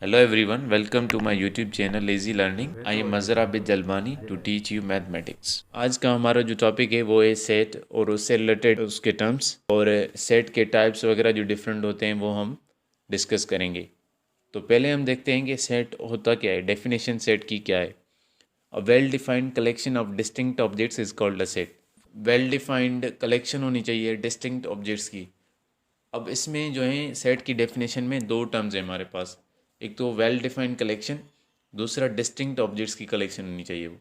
Hello everyone, welcome to my YouTube channel Lazy Learning. I am Mazhar Abid Jalbani to teach you mathematics. आज का हमारा जो topic है वो है सेट और उससे रिलेटेड उसके टर्म्स और सेट के टाइप्स वगैरह जो डिफरेंट होते हैं वो हम डिस्कस करेंगे। तो पहले हम देखते हैं कि सेट होता क्या है, डेफिनेशन सेट की क्या है। A well defined collection of distinct objects is called a set. Well defined collection होनी चाहिए डिस्टिंक्ट ऑब्जेक्ट्स की। अब इसमें जो है सेट की डेफिनेशन में दो टर्म्स हैं हमारे पास। एक तो वेल डिफाइंड कलेक्शन, दूसरा डिस्टिंक्ट ऑब्जेक्ट्स की कलेक्शन होनी चाहिए वो।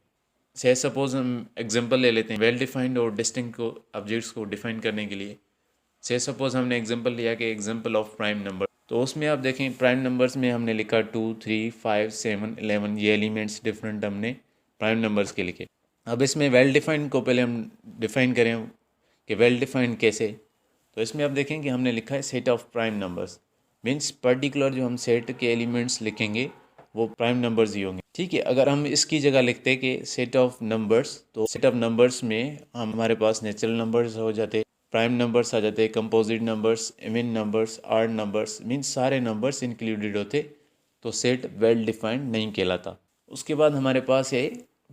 से सपोज हम एग्जांपल ले लेते हैं वेल डिफाइंड और डिस्टिंक्ट को ऑब्जेक्ट्स को डिफाइन करने के लिए। से सपोज हमने एग्जांपल लिया कि एग्जांपल ऑफ प्राइम नंबर, तो उसमें आप देखें प्राइम नंबर्स में हमने लिखा 2, 3, 5, 7, 11 ये एलिमेंट्स डिफरेंट हमने प्राइम नंबर्स के लिखे। अब इसमें वेल डिफाइंड को पहले हम डिफाइन करें कि वेल डिफाइंड कैसे। तो इसमें आप देखें कि हमने लिखा है set of prime numbers, means particular जो हम सेट के एलिमेंट्स लिखेंगे वो प्राइम नंबर्स ही होंगे। ठीक है, अगर हम इसकी जगह लिखते कि सेट ऑफ नंबर्स, तो सेट ऑफ नंबर्स में हमारे पास नेचुरल नंबर्स हो जाते, प्राइम नंबर्स आ जाते, कंपोजिट नंबर्स, इवन नंबर्स, आड नंबर्स, मीन्स सारे नंबर्स इंक्लूडेड होते, तो सेट वेल डिफाइंड नहीं कहलाता। उसके बाद हमारे पास है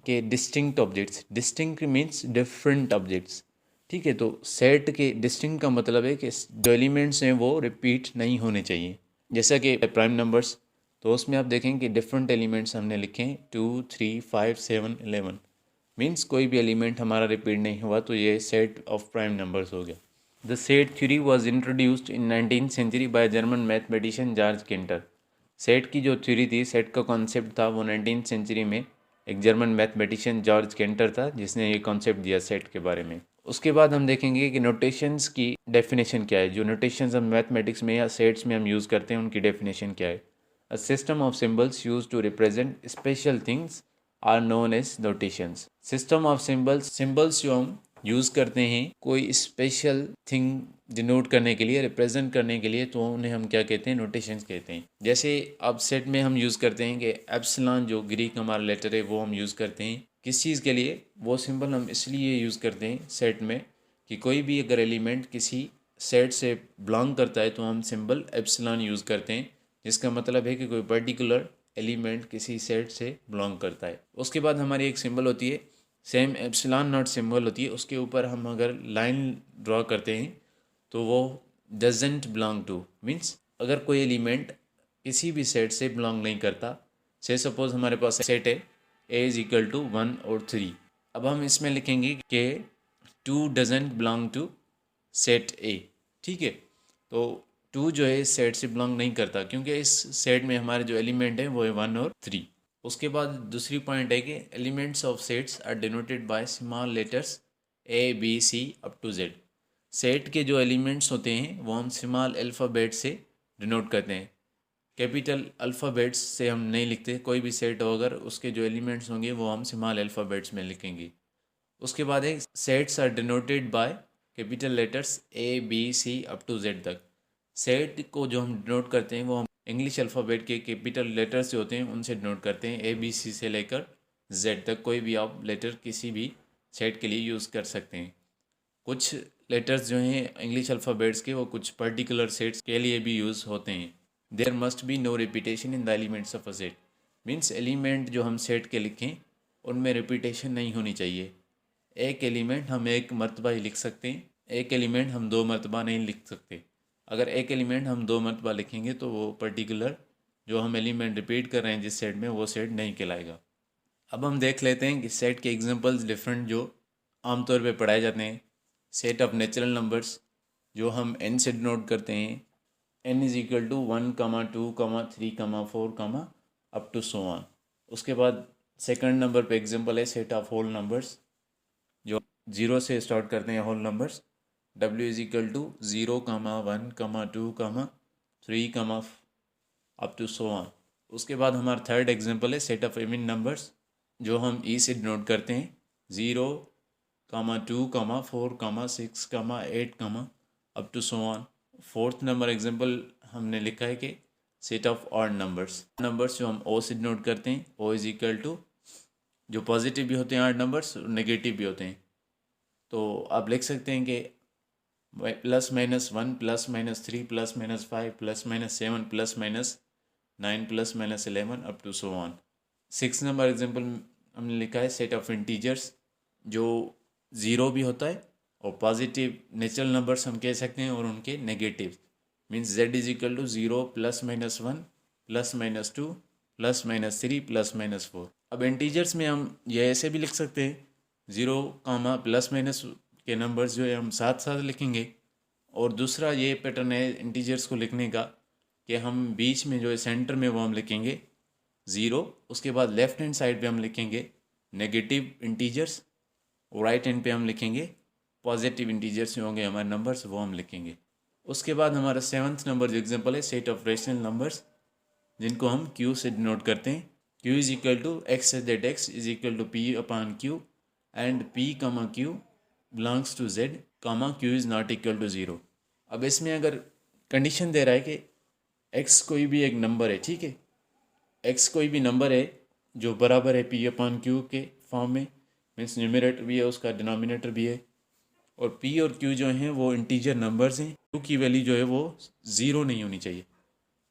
कि distinct objects. Distinct means different objects. ठीक है, तो सेट के डिस्टिंक्ट का मतलब है कि जो एलिमेंट्स हैं वो रिपीट नहीं होने चाहिए। जैसा कि प्राइम नंबर्स, तो उसमें आप देखें कि डिफरेंट एलिमेंट्स हमने लिखे हैं 2, 3, 5, 7, 11, मीन्स कोई भी एलिमेंट हमारा रिपीट नहीं हुआ, तो ये सेट ऑफ प्राइम नंबर्स हो गया। The set theory was introduced in 19th century by German mathematician George Cantor. Set की जो थ्योरी थी, सेट का कॉन्सेप्ट था, वो 19th सेंचुरी में एक जर्मन मैथमेटिशियन जॉर्ज केंटर था जिसने ये कॉन्सेप्ट दिया सेट के बारे में। उसके बाद हम देखेंगे कि नोटेशंस की डेफिनेशन क्या है। जो नोटेशंस हम मैथमेटिक्स में या सेट्स में हम यूज़ करते हैं उनकी डेफिनेशन क्या है। A system of symbols use to represent special things are known as notations. System of symbols, symbols जो हम यूज़ करते हैं कोई स्पेशल थिंग डिनोट करने के लिए, रिप्रेजेंट करने के लिए, तो उन्हें हम क्या कहते हैं, नोटेशंस कहते हैं। जैसे अब सेट में हम यूज़ करते हैं कि एप्सिलॉन जो ग्रीक हमारा लेटर है वो हम यूज़ करते हैं किस चीज़ के लिए, वो सिंबल हम इसलिए यूज़ करते हैं सेट में कि कोई भी अगर एलिमेंट किसी सेट से बिलोंग करता है तो हम सिंबल एप्सिलॉन यूज़ करते हैं, जिसका मतलब है कि कोई पर्टिकुलर एलिमेंट किसी सेट से बिलोंग करता है। उसके बाद हमारी एक सिंबल होती है, सेम एप्सिलॉन नॉट सिंबल होती है, उसके ऊपर हम अगर लाइन ड्रॉ करते हैं तो वो डजेंट बिलोंग टू, मीन्स अगर कोई एलिमेंट किसी भी सेट से बिलोंग नहीं करता। से सपोज हमारे पास सेट है ए इज इक्वल टू 1 और 3। अब हम इसमें लिखेंगे कि 2 doesn't belong to set A. ठीक है, तो 2 जो है इस सेट से बिलोंग नहीं करता क्योंकि इस सेट में हमारे जो एलिमेंट है वो है 1 और 3। उसके बाद दूसरी पॉइंट है कि elements of sets are denoted by small letters A B C up to Z। Set के जो एलिमेंट्स होते हैं वो हम स्मॉल अल्फ़ाबेट से डिनोट करते हैं, कैपिटल अल्फ़ाबेट्स से हम नहीं लिखते। कोई भी सेट हो अगर उसके जो एलिमेंट्स होंगे वो हम स्मॉल अल्फ़ाबेट्स में लिखेंगे। उसके बाद है sets are denoted by capital letters A B C up to Z तक। सेट को जो हम डिनोट करते हैं वो हम इंग्लिश अल्फ़ाबेट के कैपिटल लेटर्स जो होते हैं उनसे डिनोट करते हैं, ABC से लेकर Z तक। कोई भी आप लेटर किसी भी सेट के लिए यूज़ कर सकते हैं। कुछ लेटर्स जो हैं इंग्लिश अल्फ़ाबेट्स के वो कुछ पर्टिकुलर सेट्स के लिए भी यूज़ होते हैं। There must be no repetition in the elements of a set, means element जो हम सेट के लिखें उनमें रिपीटेशन नहीं होनी चाहिए। एक एलिमेंट हम एक मरतबा ही लिख सकते हैं, एक एलिमेंट हम 2 मरतबा नहीं लिख सकते। अगर एक एलिमेंट हम 2 मरतबा लिखेंगे तो वो पर्टिकुलर जो हम एलिमेंट रिपीट कर रहे हैं जिस सेट में, वो सेट नहीं कहलाएगा। अब हम देख लेते हैं कि सेट के एग्जांपल्स डिफरेंट जो आमतौर पे पढ़ाए जाते हैं। सेट ऑफ नेचुरल नंबर्स जो हम n से डिनोट करते हैं, n is equal to 1, 2, 3, 4 up to so on. उसके बाद सेकंड नंबर पे एग्जांपल है सेट ऑफ होल नंबर्स जो 0 से स्टार्ट करते हैं whole numbers. w is equal to 0, 1, 2, 3, up to so on. उसके बाद हमारा थर्ड एग्जांपल है सेट ऑफ इवन नंबर्स जो हम e से डिनोट करते हैं, 0, 2, 4, 6, up to so on. Fourth number example हमने लिखा है कि set of odd numbers, numbers जो हम o से डिनोट करते हैं, o इज इक्वल टू जो पॉजिटिव भी होते हैं ऑड नंबर्स, नेगेटिव भी होते हैं। तो आप लिख सकते हैं कि +-1, +-3, +-5, +-7, +-9 9 plus minus 11 up to so on. 6 number example हमने लिखा है सेट ऑफ इंटीजर्स जो ज़ीरो भी होता है और पॉजिटिव नेचुरल नंबर्स हम कह सकते हैं और उनके negative means z is equal to 0 plus minus 1 plus minus 2 plus minus 3 plus minus 4। अब इंटीजर्स में हम ये ऐसे भी लिख सकते हैं 0 कामा प्लस माइनस के नंबर्स जो है हम साथ साथ लिखेंगे। और दूसरा ये पैटर्न है इंटीजर्स को लिखने का कि हम बीच में जो है सेंटर में वो हम लिखेंगे 0, उसके बाद लेफ्ट हैंड साइड पे हम लिखेंगे नेगेटिव इंटीजर्स और राइट हैंड पे हम लिखेंगे पॉजिटिव इंटीजर्स जो होंगे हमारे नंबर्स वो हम लिखेंगे। उसके बाद हमारा 7th नंबर जो एग्जांपल है सेट ऑफ रेशनल नंबर्स जिनको हम Q से डिनोट करते हैं। Q is equal to x that x is equal to P upon Q and P comma Q belongs to Z comma Q is not equal to 0। अब इसमें अगर condition दे रहा है कि x कोई भी एक नंबर है, ठीक है, x कोई भी नंबर है जो बराबर है P अपॉन Q के फॉर्म में, मीन्स न्यूमरेटर भी है उसका डिनोमिनेटर भी है, और P और Q जो हैं वो इंटीजर नंबर्स हैं। Q की वैल्यू जो है वो ज़ीरो नहीं होनी चाहिए।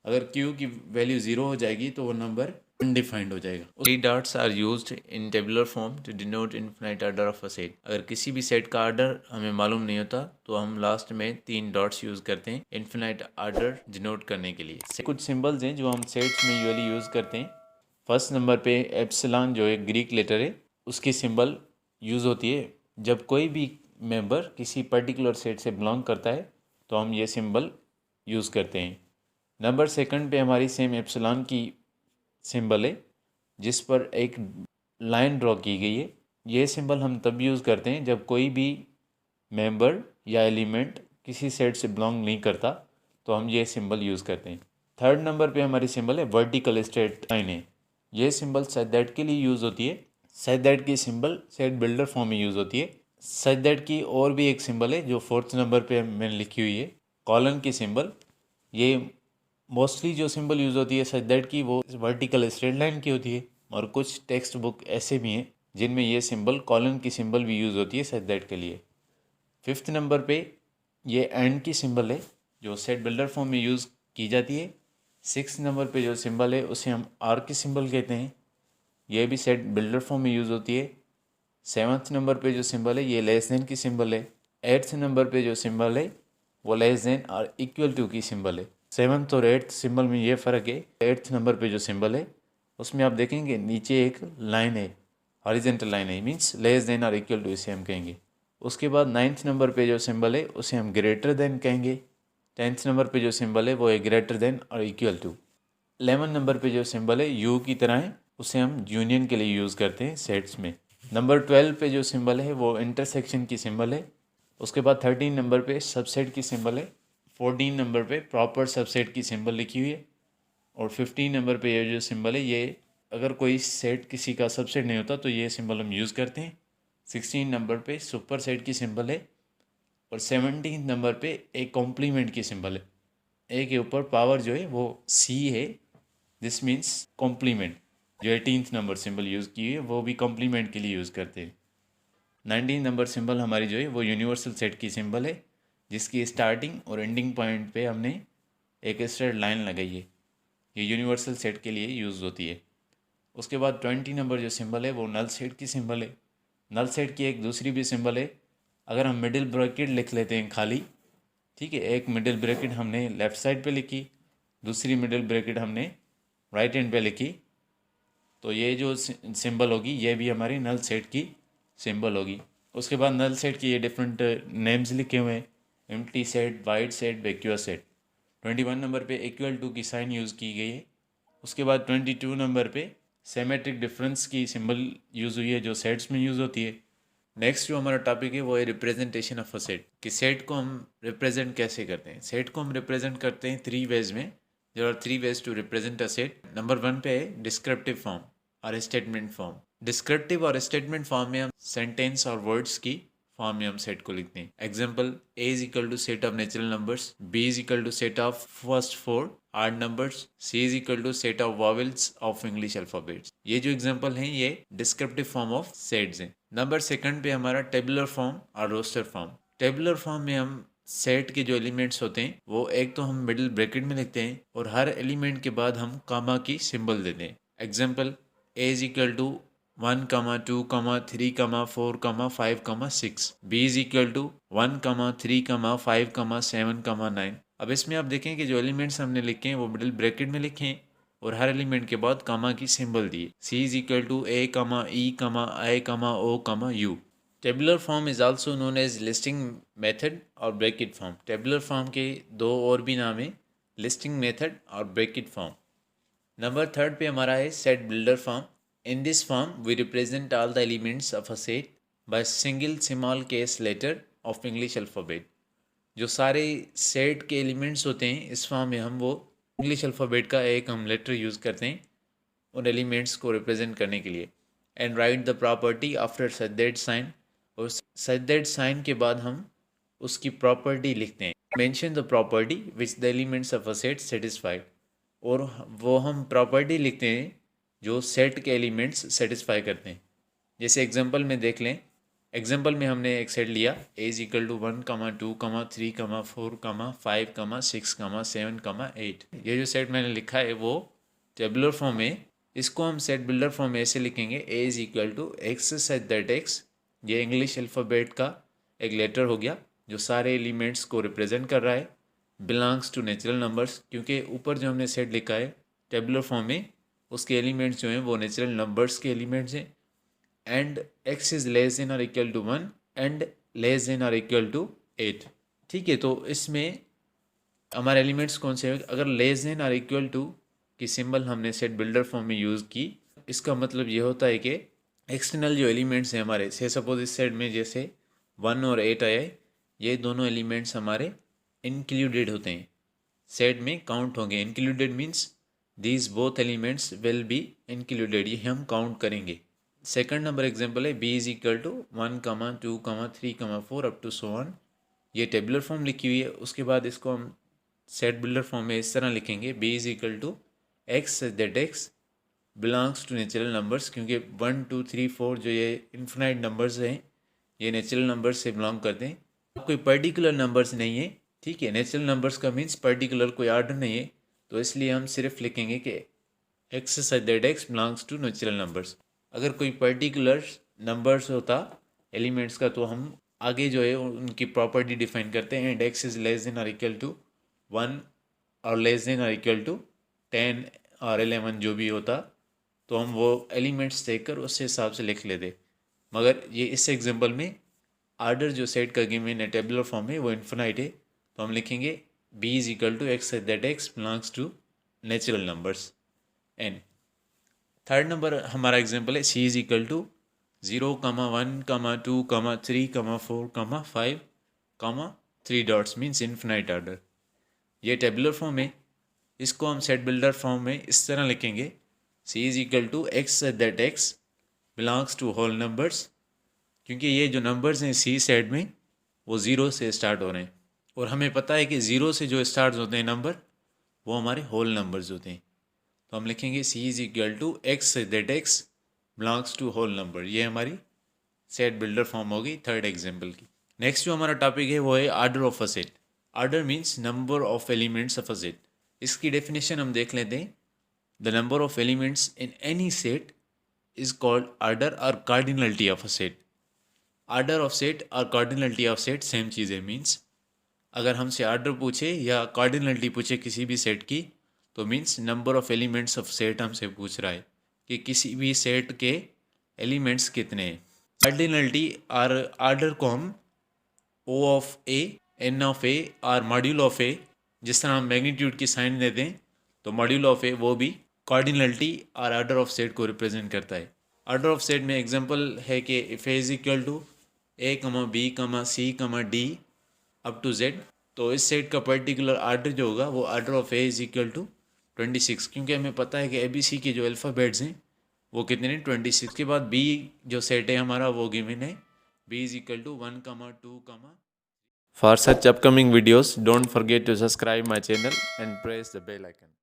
अगर Q की वैल्यू ज़ीरो हो जाएगी तो वो नंबर अनडिफाइंड हो जाएगा। 3 dots are used in tabular form to denote infinite order of a set. अगर किसी भी सेट का ऑर्डर हमें मालूम नहीं होता तो हम लास्ट में 3 डॉट्स यूज़ करते हैं इनफिनाइट ऑर्डर डिनोट करने के लिए। कुछ सिंबल्स हैं जो हम सेट्स में यूजुअली यूज़ करते हैं। फर्स्ट नंबर पे एप्सिलॉन जो एक ग्रीक लेटर है उसकी सिंबल यूज़ होती है जब कोई भी मेंबर किसी पर्टिकुलर सेट से बिलोंग करता है तो हम ये सिंबल यूज़ करते हैं। नंबर सेकंड पे हमारी सेम एप्सिलॉन की सिंबल है जिस पर एक लाइन ड्रॉ की गई है। ये सिंबल हम तब यूज़ करते हैं जब कोई भी मेंबर या एलिमेंट किसी सेट से बिलोंग नहीं करता तो हम ये सिंबल यूज़ करते हैं। थर्ड नंबर पे हमारी सिंबल है वर्टिकल स्ट्रेट लाइन है। ये सिंबल सेट दैट के लिए यूज़ होती है। सेट दैट की सिंबल सेट बिल्डर फॉर्म में यूज़ होती है। सेट दैट की और भी एक सिंबल है जो फोर्थ नंबर पे मैंने लिखी हुई है, कॉलन की सिंबल। ये मोस्टली जो सिंबल यूज़ होती है सेट दैट की वो वर्टिकल स्ट्रेट लाइन की होती है, और कुछ टेक्स्ट बुक ऐसे भी हैं जिनमें ये सिंबल कॉलन की सिंबल भी यूज़ होती है सेट दैट के लिए। फिफ्थ नंबर पे ये एंड की सिंबल है जो सेट बिल्डर फॉर्म में यूज़ की जाती है। सिक्स नंबर पे जो सिंबल है उसे हम आर की सिंबल कहते हैं, ये भी सेट बिल्डर फॉर्म में यूज़ होती है। सेवन्थ नंबर पे जो सिंबल है ये लेस देन की सिंबल है। एट्थ नंबर पे जो सिंबल है वो less than or equal to की सिंबल है। सेवन्थ और एट्थ सिंबल में ये फ़र्क है। एट्थ नंबर पे जो सिंबल है उसमें आप देखेंगे नीचे एक लाइन है, हॉरिजेंटल लाइन है, means less than or equal to इसे हम कहेंगे। उसके बाद नाइन्थ नंबर पे जो सिंबल है उसे हम ग्रेटर देन कहेंगे। टेंथ नंबर पे जो सिंबल है वो है greater than or equal to. 11 number पे जो सिंबल है यू की तरह है, उसे हम यूनियन के लिए यूज़ करते हैं सेट्स में। नंबर 12 पे जो सिंबल है वो इंटरसेक्शन की सिंबल है। उसके बाद 13 नंबर पे सबसेट की सिंबल है। 14 नंबर पे प्रॉपर सबसेट की सिंबल लिखी हुई है। और 15 नंबर पे ये जो सिंबल है ये अगर कोई सेट किसी का सबसेट नहीं होता तो ये सिंबल हम यूज़ करते हैं। 16 नंबर पे सुपर सेट की सिंबल है। और 17 नंबर पे एक कॉम्प्लीमेंट की सिंबल है। ए के ऊपर पावर जो है वो सी है, दिस मीन्स कॉम्प्लीमेंट। जो 18th नंबर सिंबल यूज़ की है वो भी कॉम्प्लीमेंट के लिए यूज़ करते हैं। 19 नंबर सिंबल हमारी जो है वो यूनिवर्सल सेट की सिंबल है जिसकी स्टार्टिंग और एंडिंग पॉइंट पे हमने एक स्ट्रेट लाइन लगाई है। ये यूनिवर्सल सेट के लिए यूज़ होती है। उसके बाद 20 नंबर जो सिंबल है वो नल सेट की सिंबल है। नल सेट की एक दूसरी भी सिंबल है। अगर हम मिडिल ब्रैकेट लिख लेते हैं खाली, ठीक है, एक मिडिल ब्रैकेट हमने लेफ़्ट साइड पे लिखी, दूसरी मिडिल ब्रैकेट हमने राइट हैंड पे लिखी, तो ये जो सिंबल होगी ये भी हमारी नल सेट की सिंबल होगी। उसके बाद नल सेट की ये डिफरेंट नेम्स लिखे हुए हैं, empty set, void set, vacuous set. 21 number पे इक्वल टू की साइन यूज़ की गई है। उसके बाद 22 नंबर पे सिमेट्रिक डिफरेंस की सिंबल यूज़ हुई है जो सेट्स में यूज़ होती है। नेक्स्ट जो हमारा टॉपिक है वो है रिप्रेजेंटेशन ऑफ अ सेट, कि सेट को हम रिप्रेजेंट कैसे करते हैं। सेट को हम रिप्रेजेंट करते हैं 3 वेज में। There are 3 ways to represent a set. Number 1 पे है डिस्क्रिप्टिव फॉर्म और स्टेटमेंट फॉर्म। डिस्क्रिप्टिव और स्टेटमेंट फॉर्म में हम सेंटेंस और वर्ड्स की फॉर्म में हम सेट को लिखते हैं। Example, A is equal to set of natural numbers, B is equal to set of first 4 odd numbers, C is equal to set of vowels of English alphabets. ये जो example हैं ये descriptive form of sets हैं। Number second पे हमारा tabular form और roster form. Tabular form में हम सेट के जो एलिमेंट्स होते हैं वो एक तो हम मिडिल ब्रैकेट में लिखते हैं और हर एलिमेंट के बाद हम कामा की सिंबल देते हैं। Example, A is equal to 1, 2, 3, 4, 5, 6। B is equal to 1, 3, 5, 7, 9। अब इसमें आप देखें कि जो एलिमेंट्स हमने लिखे हैं वो मिडिल ब्रैकेट में लिखे हैं और हर एलिमेंट के बाद कामा की सिंबल दिए। C is equal to A, E, I, O, U. Tabular form is also known as listing method और ब्रैकेट फॉर्म। टेबुलर फॉर्म के दो और भी नाम हैं, लिस्टिंग मेथड और ब्रैकेट फॉर्म। नंबर 3 पे हमारा है set builder form. In this form we represent all the elements of a set by single small case letter of English alphabet. जो सारे सेट के एलिमेंट्स होते हैं इस फॉर्म में हम वो इंग्लिश अल्फ़ाबेट का एक हम लेटर यूज़ करते हैं उन एलिमेंट्स को रिप्रेजेंट करने के लिए। And write the property after such that sign, और सच दैट साइन के बाद हम उसकी प्रॉपर्टी लिखते हैं। Mention the property which the elements of a set satisfied, और वो हम प्रॉपर्टी लिखते हैं जो सेट के एलिमेंट्स सेटिस्फाई करते हैं। जैसे एग्जांपल में देख लें, एग्जांपल में हमने एक सेट लिया ए इज इक्वल टू 1, 2, 3, 4, 5, 6, 7, 8। ये जो सेट मैंने लिखा है वो टेबुलर फॉर्म है। इसको हम सेट बिल्डर फॉर्म में ऐसे लिखेंगे, A is equal to X such that X. ये इंग्लिश अल्फ़ाबेट का एक लेटर हो गया जो सारे एलिमेंट्स को रिप्रेजेंट कर रहा है। बिलोंग्स टू नेचुरल नंबर्स, क्योंकि ऊपर जो हमने सेट लिखा है टेबुलर फॉर्म में उसके एलिमेंट्स जो हैं वो नेचुरल नंबर्स के एलिमेंट्स हैं। And X is less than or equal to 1 and less than or equal to 8। ठीक है, तो इसमें हमारे एलिमेंट्स कौन से हैं? अगर less than or equal to की सिंबल हमने सेट बिल्डर फॉर्म में यूज़ की, इसका मतलब ये होता है कि एक्सटर्नल जो एलिमेंट्स हैं हमारे, से सपोज इस सेट में जैसे 1 और 8 आए, ये दोनों एलिमेंट्स हमारे इंक्लूडेड होते हैं, सेट में काउंट होंगे। Included means these both elements will be included, ये हम काउंट करेंगे। सेकंड नंबर एग्जांपल है B is equal to 1, 2, 3, 4 up to so on. ये टेबुलर फॉर्म लिखी हुई है। उसके बाद इसको हम सेट बिल्डर फॉर्म में इस तरह लिखेंगे, B is equal to x that x belongs to natural numbers, क्योंकि 1, 2, 3, 4 जो ये इन्फिनाइट नंबर्स हैं ये नेचुरल नंबर्स से बिलोंग करते हैं। कोई पर्टिकुलर नंबर्स नहीं है, ठीक है। नेचुरल नंबर्स का मीन्स पर्टिकुलर कोई आर्डर नहीं है, तो इसलिए हम सिर्फ लिखेंगे कि x such that x belongs to natural numbers. अगर कोई पर्टिकुलर नंबर्स होता एलिमेंट्स का तो हम आगे जो है उनकी प्रॉपर्टी डिफाइन करते हैं। And x is less than or equal to 1 और less than or equal to 10 और 11 जो भी होता, तो हम वो एलिमेंट्स देखकर उस हिसाब से लिख लेते। मगर ये इस एग्जांपल में आर्डर जो सेट का गिवन है टेबुलर फॉर्म में वो इन्फिनाइट है, तो हम लिखेंगे B is equal to x that x belongs to natural numbers. And third number हमारा एग्जांपल है C is equal to 0, 1, 2, 3, 4, 5, 3 dots means infinite order. ये टेबुलर फॉर्म है। इसको हम सेट बिल्डर फॉर्म में इस तरह लिखेंगे, C is equal to x that x belongs to whole numbers, क्योंकि ये जो नंबर्स हैं सी सेट में वो ज़ीरो से स्टार्ट हो रहे हैं और हमें पता है कि ज़ीरो से जो स्टार्ट होते हैं नंबर वो हमारे होल नंबर्स होते हैं। तो हम लिखेंगे C is equal to x that x belongs to whole number. ये हमारी सेट बिल्डर फॉर्म होगी थर्ड एग्जाम्पल की। नेक्स्ट जो हमारा टॉपिक है वो है order of a set. Order means number of elements of a set. इसकी डेफिनेशन हम देख लेते हैं। The number of elements in any set is called order और cardinality of a set. Order of set और कार्डिनलिटी ऑफ सेट सेम चीज़ है। Means अगर हमसे आर्डर पूछे या कार्डिनलिटी पूछे किसी भी सेट की, तो means number of elements of set हमसे पूछ रहा है कि किसी भी सेट के एलिमेंट्स कितने हैं। कार्डिनलिटी और आर्डर को हम ओ ऑफ ए, एन ऑफ ए और मॉड्यूल ऑफ ए, जिस तरह हम मैग्नीट्यूड की साइन देते हैं तो मॉड्यूल ऑफ ए वो भी कार्डिनलिटी और आर्डर ऑफ सेट को रिप्रेजेंट करता है। आर्डर ऑफ सेट में एग्जांपल है कि if A is equal to A, B, C, D up to Z, तो इस सेट का पर्टिकुलर आर्डर जो होगा वो order of A is equal to 26, क्योंकि हमें पता है कि ए बी सी के जो अल्फ़ाबेट्स हैं वो कितने हैं 26। के बाद बी जो सेट है हमारा वो गिवन है B is equal to 1, 2, For such upcoming videos, don't forget to subscribe my channel and press the bell icon.